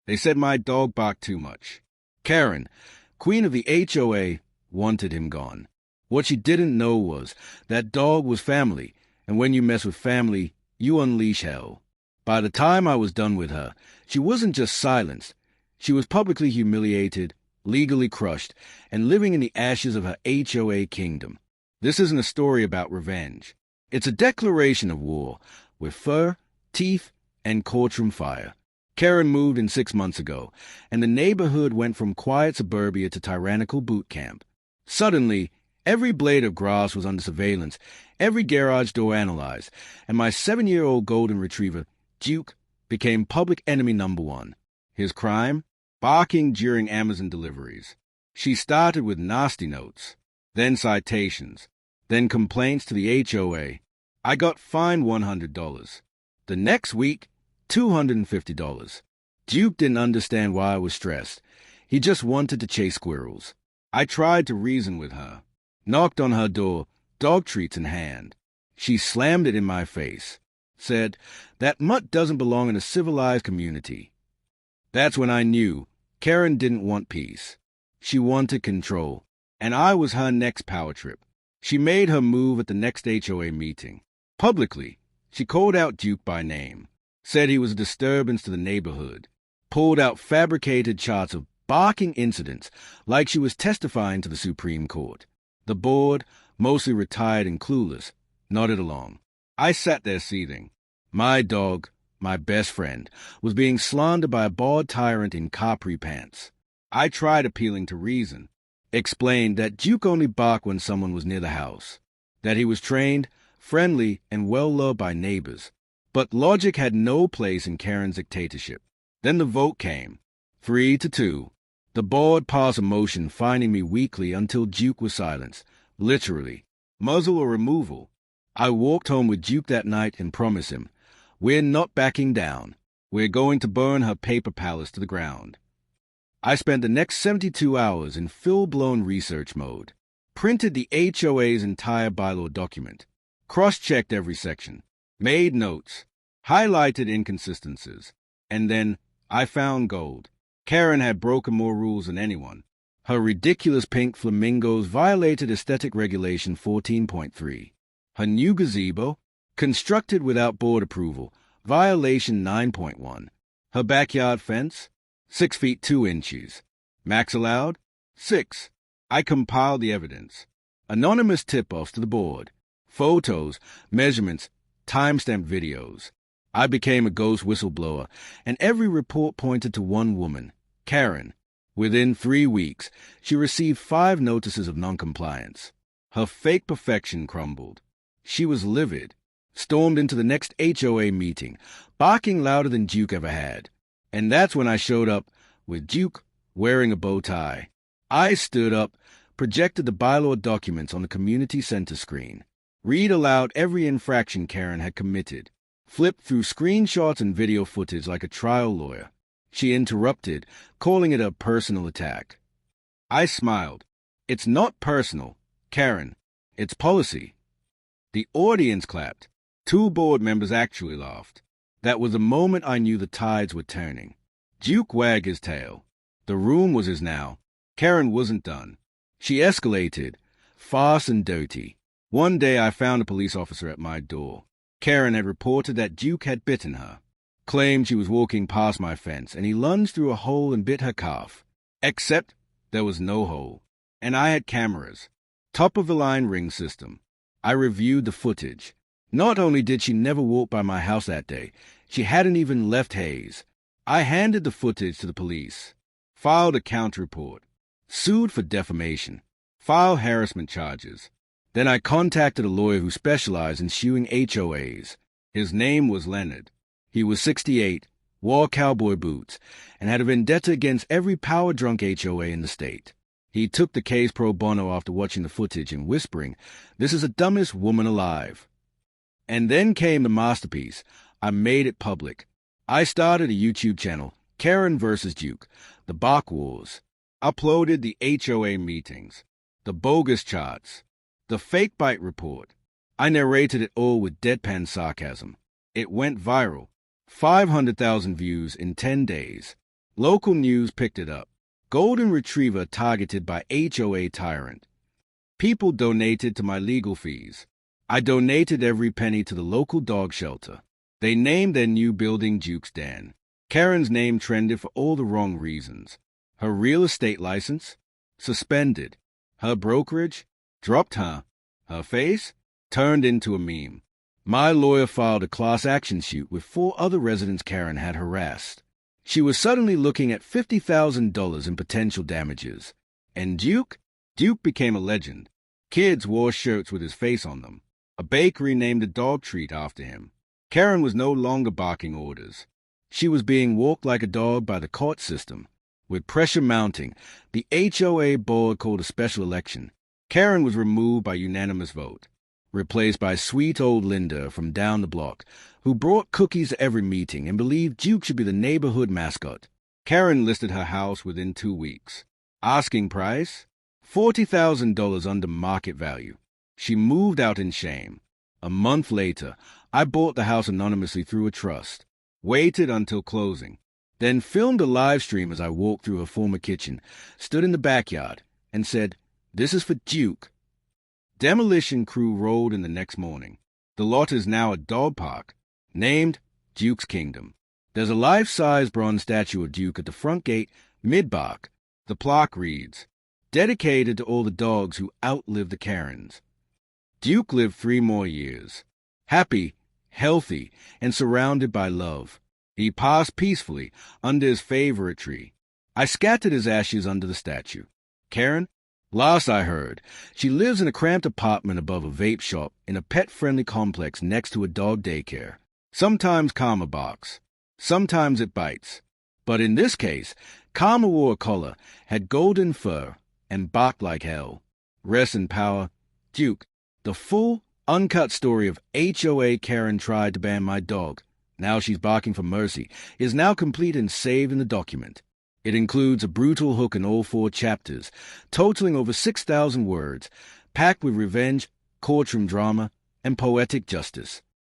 They said my dog barked too much. Karen, queen of the HOA, wanted him gone. What she didn't know was that dog was family, and when you mess with family, you unleash hell. By the time I was done with her, she wasn't just silenced. She was publicly humiliated, legally crushed, and living in the ashes of her HOA kingdom. This isn't a story about revenge. It's a declaration of war, with fur, teeth, and courtroom fire. Karen moved in 6 months ago, and the neighborhood went from quiet suburbia to tyrannical boot camp. Suddenly, every blade of grass was under surveillance, every garage door analyzed, and my 7-year-old golden retriever, Duke, became public enemy number one. His crime? Barking during Amazon deliveries. She started with nasty notes, then citations, then complaints to the HOA. I got fined $100. The next week, $250. Duke didn't understand why I was stressed. He just wanted to chase squirrels. I tried to reason with her. Knocked on her door, dog treats in hand. She slammed it in my face. Said, "That mutt doesn't belong in a civilized community." That's when I knew Karen didn't want peace. She wanted control, and I was her next power trip. She made her move at the next HOA meeting. Publicly, she called out Duke by name, said he was a disturbance to the neighborhood, pulled out fabricated charts of barking incidents like she was testifying to the Supreme Court. The board, mostly retired and clueless, nodded along. I sat there seething. My dog, my best friend, was being slandered by a bald tyrant in capri pants. I tried appealing to reason, explained that Duke only barked when someone was near the house, that he was trained, friendly, and well-loved by neighbors. But logic had no place in Karen's dictatorship. Then the vote came, 3-2. The board passed a motion fining me weekly until Duke was silenced, literally, muzzle or removal. I walked home with Duke that night and promised him, "We're not backing down. We're going to burn her paper palace to the ground." I spent the next 72 hours in full-blown research mode, printed the HOA's entire bylaw document, cross-checked every section, made notes, highlighted inconsistencies, and then I found gold. Karen had broken more rules than anyone. Her ridiculous pink flamingos violated Aesthetic Regulation 14.3. Her new gazebo, constructed without board approval, violation 9.1. Her backyard fence, 6 feet 2 inches. Max allowed, 6. I compiled the evidence. Anonymous tip-offs to the board. Photos, measurements, timestamped videos. I became a ghost whistleblower, and every report pointed to one woman, Karen. Within 3 weeks, she received 5 notices of noncompliance. Her fake perfection crumbled. She was livid, stormed into the next HOA meeting, barking louder than Duke ever had. And that's when I showed up, with Duke wearing a bow tie. I stood up, projected the bylaw documents on the community center screen, read aloud every infraction Karen had committed, flipped through screenshots and video footage like a trial lawyer. She interrupted, calling it a personal attack. I smiled. "It's not personal, Karen. It's policy." The audience clapped. 2 board members actually laughed. That was the moment I knew the tides were turning. Duke wagged his tail. The room was his now. Karen wasn't done. She escalated, fast and dirty. One day I found a police officer at my door. Karen had reported that Duke had bitten her, claimed she was walking past my fence, and he lunged through a hole and bit her calf. Except there was no hole. And I had cameras. Top-of-the-line ring system. I reviewed the footage. Not only did she never walk by my house that day, she hadn't even left Hayes. I handed the footage to the police, filed a counter report, sued for defamation, filed harassment charges. Then I contacted a lawyer who specialized in suing HOAs. His name was Leonard. He was 68, wore cowboy boots, and had a vendetta against every power-drunk HOA in the state. He took the case pro bono after watching the footage and whispering, "This is the dumbest woman alive." And then came the masterpiece. I made it public. I started a YouTube channel, Karen vs. Duke, the Bark Wars. Uploaded the HOA meetings, the bogus charts, the fake bite report. I narrated it all with deadpan sarcasm. It went viral. 500,000 views in 10 days. Local news picked it up. Golden Retriever targeted by HOA tyrant. People donated to my legal fees. I donated every penny to the local dog shelter. They named their new building Duke's Den. Karen's name trended for all the wrong reasons. Her real estate license? Suspended. Her brokerage? Dropped her. Her face? Turned into a meme. My lawyer filed a class action suit with 4 other residents Karen had harassed. She was suddenly looking at $50,000 in potential damages. And Duke? Duke became a legend. Kids wore shirts with his face on them. A bakery named a dog treat after him. Karen was no longer barking orders. She was being walked like a dog by the court system. With pressure mounting, the HOA board called a special election. Karen was removed by unanimous vote, replaced by sweet old Linda from down the block, who brought cookies to every meeting and believed Duke should be the neighborhood mascot. Karen listed her house within 2 weeks. Asking price? $40,000 under market value. She moved out in shame. A month later, I bought the house anonymously through a trust, waited until closing, then filmed a live stream as I walked through her former kitchen, stood in the backyard, and said, "This is for Duke." Demolition crew rolled in the next morning. The lot is now a dog park, named Duke's Kingdom. There's a life-size bronze statue of Duke at the front gate, mid-bark. The plaque reads, "Dedicated to all the dogs who outlived the Karens." Duke lived 3 more years. Happy, healthy, and surrounded by love. He passed peacefully under his favorite tree. I scattered his ashes under the statue. Karen? Last I heard, she lives in a cramped apartment above a vape shop in a pet-friendly complex next to a dog daycare. Sometimes Karma barks. Sometimes it bites. But in this case, Karma wore a collar, had golden fur, and barked like hell. Rest in power, Duke. The full, uncut story of HOA Karen tried to ban my dog. Now she's barking for mercy, is now complete and saved in the document. It includes a brutal hook in all 4 chapters, totaling over 6,000 words, packed with revenge, courtroom drama, and poetic justice.